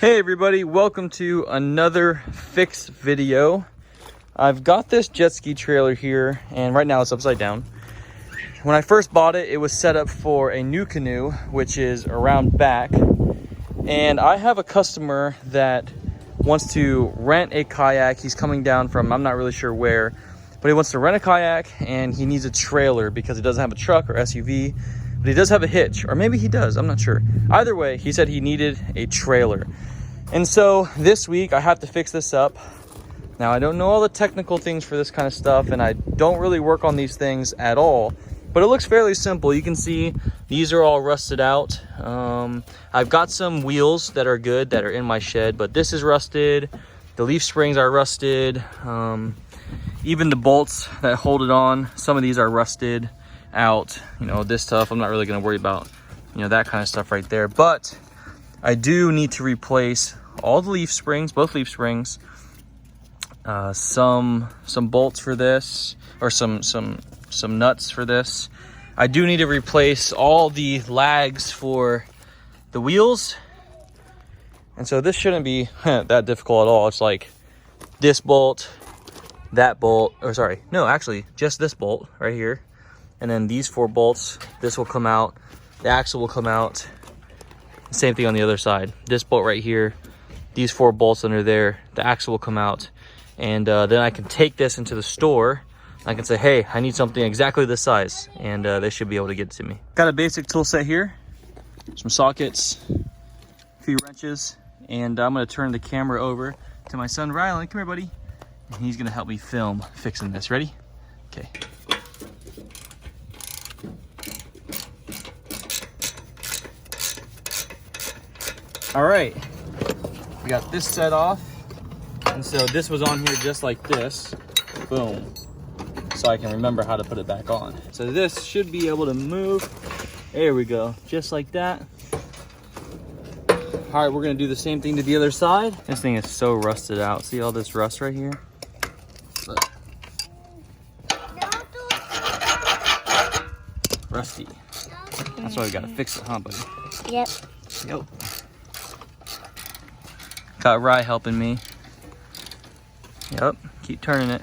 Hey everybody, welcome to another fix video. I've got this jet ski trailer here, and right now it's upside down. When I first bought it, it was set up for a new canoe, which is around back. And I have a customer that wants to rent a kayak. He's coming down from, I'm not really sure where, but he wants to rent a kayak and he needs a trailer because he doesn't have a truck or SUV, but he does have a hitch, or maybe he does, I'm not sure. Either way, he said he needed a trailer. And so this week I have to fix this up. Now I don't know all the technical things for this kind of stuff, and I don't really work on these things at all, but it looks fairly simple. You can see these are all rusted out. I've got some wheels that are good that are in my shed, but this is rusted. The leaf springs are rusted. Even the bolts that hold it on, some of these are rusted out. You know, this stuff I'm not really going to worry about, you know, that kind of stuff right there. But I do need to replace all the leaf springs, both leaf springs, some bolts for this, or some nuts for this. I do need to replace all the lags for the wheels. And so this shouldn't be that difficult at all. It's like this bolt, that bolt, or sorry, no, actually just this bolt right here. And then these 4 bolts, this will come out, the axle will come out. Same thing on the other side. This bolt right here, these 4 bolts under there, the axle will come out. And then I can take this into the store. I can say, hey, I need something exactly this size, and they should be able to get it to me. Got a basic tool set here, some sockets, a few wrenches, and I'm gonna turn the camera over to my son, Rylan. Come here, buddy. And he's gonna help me film fixing this. Ready? Okay. All right, we got this set off. And so this was on here just like this, boom. So I can remember how to put it back on. So this should be able to move. There we go, just like that. All right, we're gonna do the same thing to the other side. This thing is so rusted out. See all this rust right here? Look. Rusty. That's why we gotta fix it, huh, buddy? Yep. Yep. Got Rye helping me. Yep, keep turning it.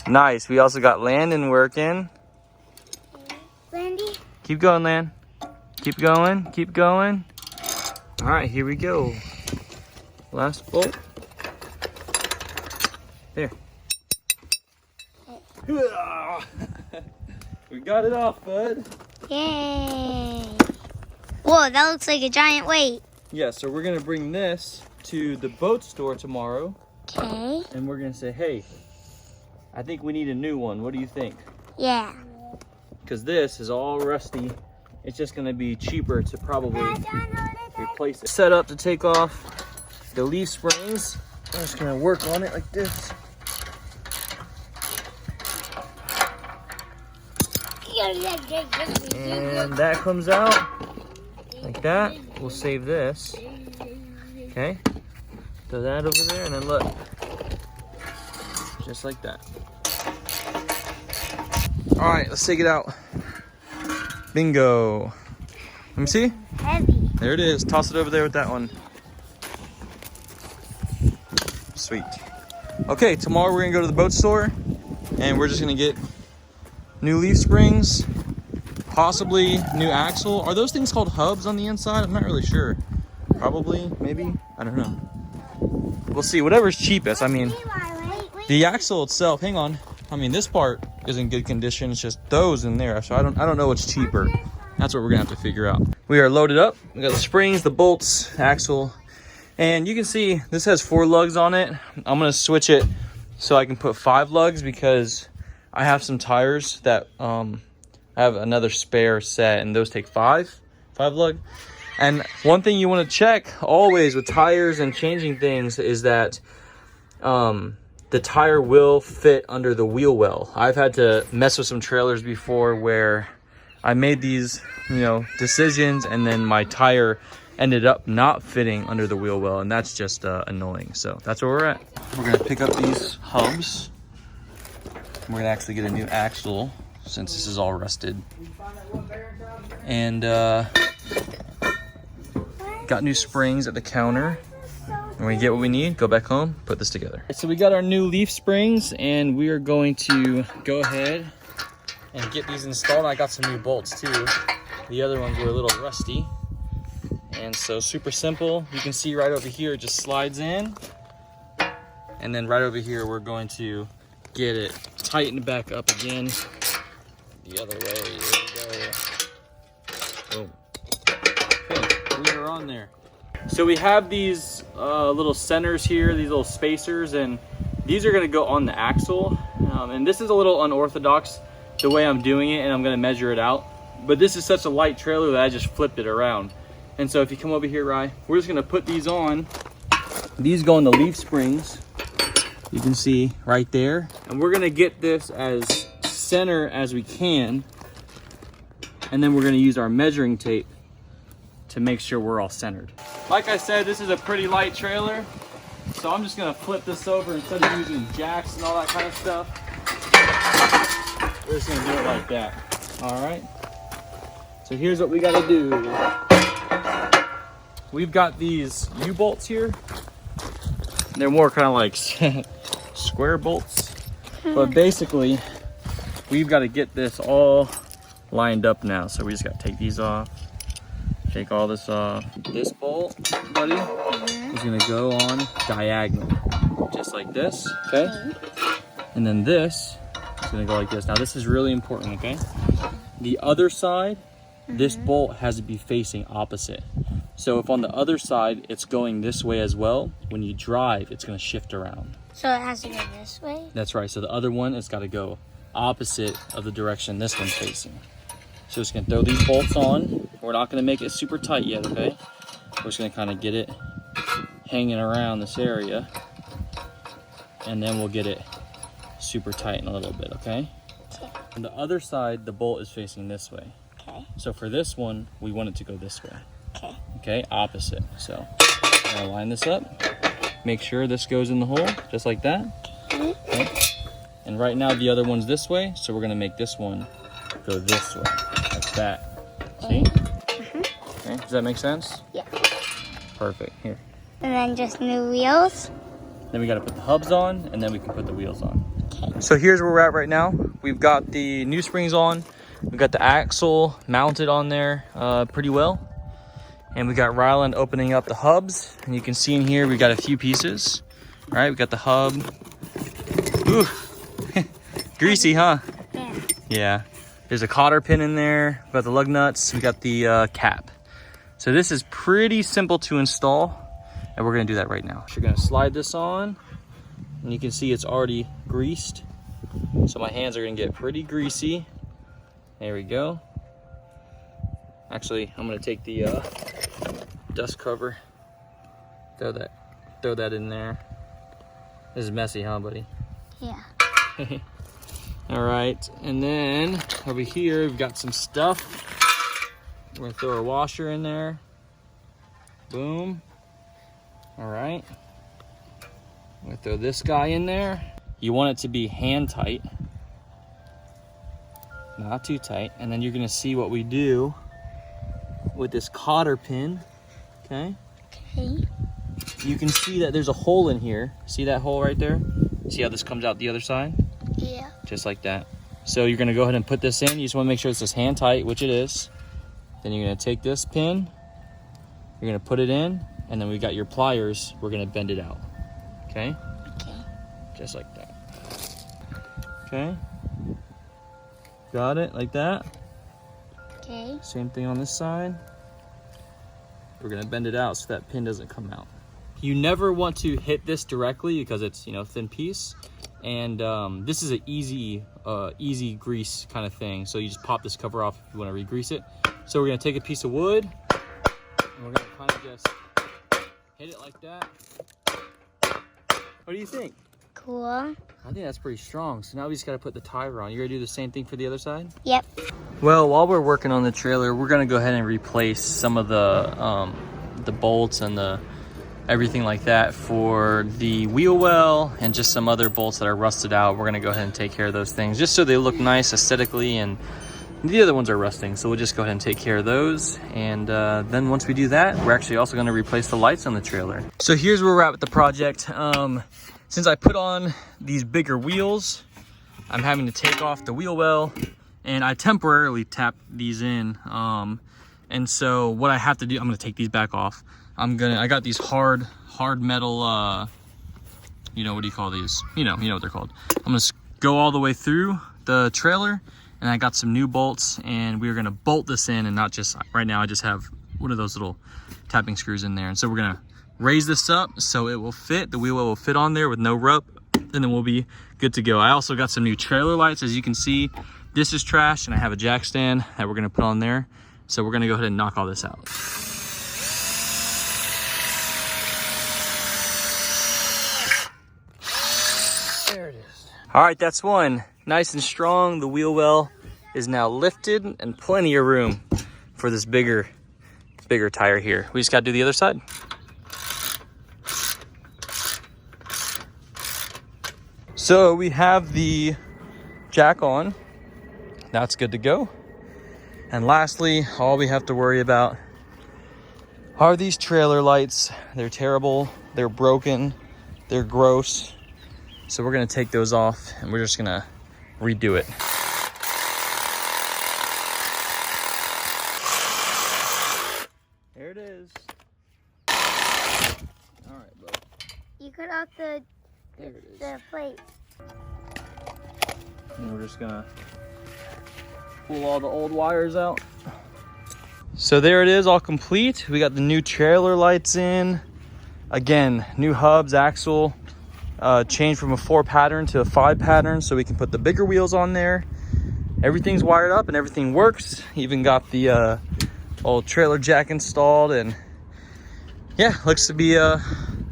Nice. We also got Landon working. Landy? Keep going, Land. Keep going. Keep going. All right, here we go. Last bolt. There. We got it off, bud. Yay. Whoa, that looks like a giant weight. Yeah, so we're going to bring this to the boat store tomorrow. Okay. And we're going to say, hey, I think we need a new one. What do you think? Yeah. Because this is all rusty. It's just going to be cheaper to probably replace it. Set up to take off the leaf springs. I'm just going to work on it like this. And that comes out like that. We'll save this. Okay. Throw that over there, and then look. Just like that. All right, let's take it out. Bingo. Let me see. Heavy. There it is. Toss it over there with that one. Sweet. Okay, tomorrow we're gonna go to the boat store, and we're just gonna get new leaf springs, possibly new axle. Are those things called hubs on the inside? I'm not really sure. Probably, maybe. I don't know. We'll see. Whatever's cheapest. I mean, the axle itself, hang on. I mean, this part is in good condition. It's just those in there. So I don't know what's cheaper. That's what we're gonna have to figure out. We are loaded up. We got the springs, the bolts, axle, and you can see this has 4 lugs on it. I'm gonna switch it so I can put 5 lugs because I have some tires that I have another spare set, and those take 5 lug. And one thing you want to check always with tires and changing things is that the tire will fit under the wheel well. I've had to mess with some trailers before where I made these, you know, decisions, and then my tire ended up not fitting under the wheel well, and that's just annoying. So that's where we're at. We're gonna pick up these hubs. We're gonna actually get a new axle since this is all rusted. And Got new springs at the counter. When we get what we need, go back home, put this together. So we got our new leaf springs, and we are going to go ahead and get these installed. I got some new bolts too. The other ones were a little rusty. And so super simple. You can see right over here, it just slides in. And then right over here, we're going to get it tightened back up again. The other way, there we go. Boom. Okay, we are on there. So we have these little centers here, these little spacers, and these are gonna go on the axle. And this is a little unorthodox, the way I'm doing it, and I'm gonna measure it out. But this is such a light trailer that I just flipped it around. And so if you come over here, Rye, we're just gonna put these on. These go on the leaf springs. You can see right there. And we're gonna get this as center as we can. And then we're gonna use our measuring tape to make sure we're all centered. Like I said, this is a pretty light trailer. So I'm just gonna flip this over instead of using jacks and all that kind of stuff. We're just gonna do it like that. All right. So here's what we gotta do. We've got these U-bolts here. They're more kind of like square bolts. But basically, we've got to get this all lined up now. So we just got to take these off. Take all this off. This bolt, buddy, is going to go on diagonal. Just like this, okay? And then this is going to go like this. Now this is really important, okay? The other side, this bolt has to be facing opposite. So if on the other side, it's going this way as well, when you drive, it's gonna shift around. So it has to go this way? That's right, so the other one, it's gotta go opposite of the direction this one's facing. So just gonna throw these bolts on. We're not gonna make it super tight yet, okay? We're just gonna kinda get it hanging around this area. And then we'll get it super tight in a little bit, okay? Okay. On the other side, the bolt is facing this way. Okay. So for this one, we want it to go this way. Okay. Okay, opposite. So I'm gonna line this up. Make sure this goes in the hole, just like that. Okay. And right now the other one's this way, so we're gonna make this one go this way, like that. See? Okay, does that make sense? Yeah. Perfect, here. And then just new wheels? Then we gotta put the hubs on, and then we can put the wheels on. Okay. So here's where we're at right now. We've got the new springs on. We've got the axle mounted on there pretty well. And we got Ryland opening up the hubs. And you can see in here, we got a few pieces. All right, we got the hub. Ooh, greasy, huh? Yeah. Yeah. There's a cotter pin in there. We got the lug nuts. We got the cap. So this is pretty simple to install. And we're gonna do that right now. So you're gonna slide this on. And you can see it's already greased. So my hands are gonna get pretty greasy. There we go. Actually, I'm gonna take the dust cover. Throw that in there. This is messy, huh, buddy? Yeah. All right, and then over here we've got some stuff. We're gonna throw a washer in there. Boom. All right. I'm gonna throw this guy in there. You want it to be hand tight, not too tight. And then you're gonna see what we do with this cotter pin, okay? Okay. You can see that there's a hole in here. See that hole right there? See how this comes out the other side? Yeah. Just like that. So you're gonna go ahead and put this in. You just wanna make sure it's just hand tight, which it is. Then you're gonna take this pin, you're gonna put it in, and then we got your pliers, we're gonna bend it out, okay? Okay. Just like that. Okay? Got it, like that? Okay. Same thing on this side. We're gonna bend it out so that pin doesn't come out. You never want to hit this directly because it's, you know, thin piece. And this is an easy grease kind of thing. So you just pop this cover off if you want to re-grease it. So we're gonna take a piece of wood and we're gonna kind of just hit it like that. What do you think? Cool. I think that's pretty strong. So now we just gotta put the tire on. You gonna do the same thing for the other side? Yep. Well, while we're working on the trailer, we're gonna go ahead and replace some of the bolts and the everything like that for the wheel well and just some other bolts that are rusted out. We're gonna go ahead and take care of those things just so they look nice aesthetically and The other ones are rusting, so we'll just go ahead and take care of those. And then once we do that, we're actually also going to replace the lights on the trailer. So here's where we're at with the project. Since I put on these bigger wheels, I'm having to take off the wheel well, and I temporarily tapped these in. And so what I have to do, I'm going to take these back off. I got these hard metal, you know, what do you call these? You know what they're called. I'm going to go all the way through the trailer, and I got some new bolts, and we're going to bolt this in, and not just, right now I just have one of those little tapping screws in there. And so we're going to raise this up so it will fit, the wheel well will fit on there with no rub, and then we'll be good to go. I also got some new trailer lights. As you can see, this is trash, and I have a jack stand that we're going to put on there. So we're going to go ahead and knock all this out. There it is. All right, that's one. Nice and strong. The wheel well is now lifted, and plenty of room for this bigger tire here. We just got to do the other side. So we have the jack on. That's good to go. And lastly, all we have to worry about are these trailer lights. They're terrible, they're broken, they're gross. So we're gonna take those off, and we're just gonna redo it. There it is. All right, bud. You cut off the plate. And we're just gonna pull all the old wires out. So there it is, all complete. We got the new trailer lights in. Again, new hubs, axle, changed from a 4 pattern to a 5 pattern so we can put the bigger wheels on there. Everything's wired up and everything works. Even got the old trailer jack installed, and yeah, looks to be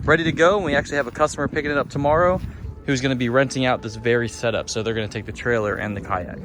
ready to go. And we actually have a customer picking it up tomorrow who's going to be renting out this very setup. So they're going to take the trailer and the kayak.